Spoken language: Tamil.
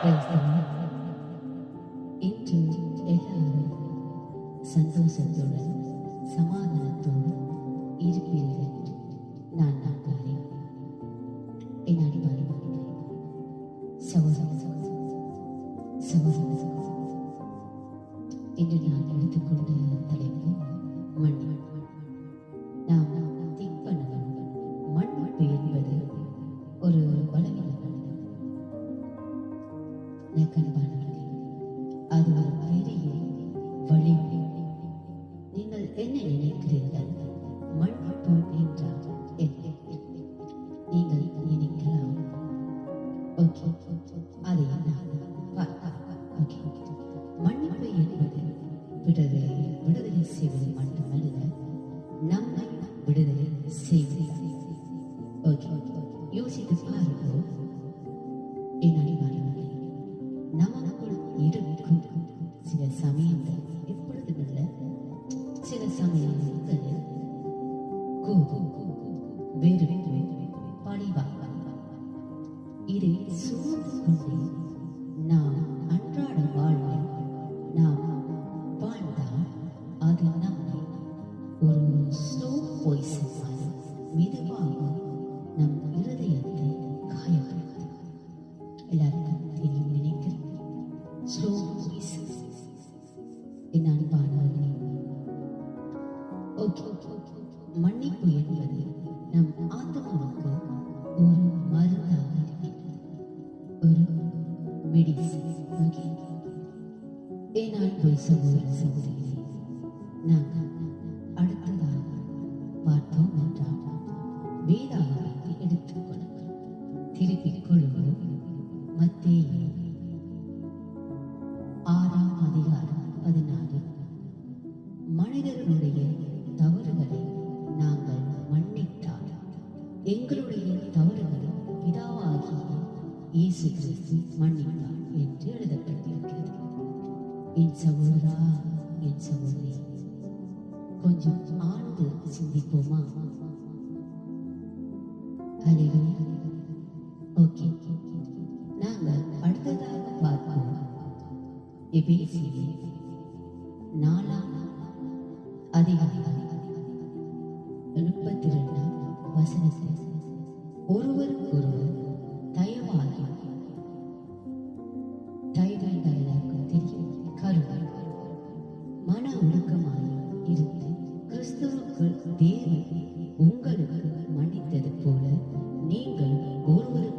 Praise the Lord. இன்று எல்லாரும் சந்தோஷத்துடன் சமாதானத்தோடு இருப்பீர்கள் என்று நான் நம்புகிறேன். என் அன்பான மகனே, சகோதர சகோதர இன்று நான் எடுத்துக்கொண்ட தலைப்பு மன்னிப்பு. நாம் திங்க் பண்ணணும், மன்னிப்பு என்பது ஒரு பலவீனம் அல்ல. எனக்கு அன்பானவர்களே, அது ஒரு பெரிய வலிமை. நீங்கள் என்ன நினைக்கிறீர்கள்? மன்னிப்பு என்றால் என்ன? நீங்கள் நினைக்கலாம், ஓகே அதை மன்னிப்பு என்பது விடுதலை செய்வது மட்டுமல்ல, நம்மை விடுதலை செய்வது. ஓகே, யோசித்து பாருங்கள். என் அன்பானவர்களே, நமக்குள் இருக்கும் சில சமயங்கள், எப்பொழுதும் இல்ல, சில சமயங்களில் கோபம், வெறுப்பு, பழிவாங்க, இதை சுமந்து கொண்டே நாம் அன்றாட வாழ்வில் நாம் வாழ்ந்தால் அது நம்மை ஒரு ஸ்லோ பாய்சன் மாதிரி மெதுவாக நம் இருதயத்தை காயப்படுத்தும். எல்லாருக்கும் தெரியும் நினைக்கிறேன், ஸ்லோ பாய்சன். என் அன்பானவர்களே, ஓகே, மன்னிப்பு என்பது நம் ஆத்மாவுக்கு ஒரு மருந்தாக இருக்கிறது, ஒரு மெடிசின். ஓகே, என் அன்பு சகோதர சகோதரிகளே, நாங்கள் அடுத்ததாக பார்த்தோம் என்றால் வேதாகமத்தை எடுத்துக்கொள்ளுங்கள், திருப்பிக் கொள்ளுங்கள். மத்தேயு 6:14. மனிதர்களுடைய தவறுகளை நாங்கள் மன்னித்தால் எங்களுடைய தவறுகளை பிதாவாகிய இயேசு கிறிஸ்து மன்னிப்பார் என்று எழுதப்பட்டிருக்கிறது. என் சகோதரா, என் சகோதரி, கொஞ்சம் ஆழ்ந்து சிந்திப்போமா? ஹல்லேலூயா. ஓகே, நாங்கள் அடுத்ததாக பார்ப்போம் எபேசியர் 4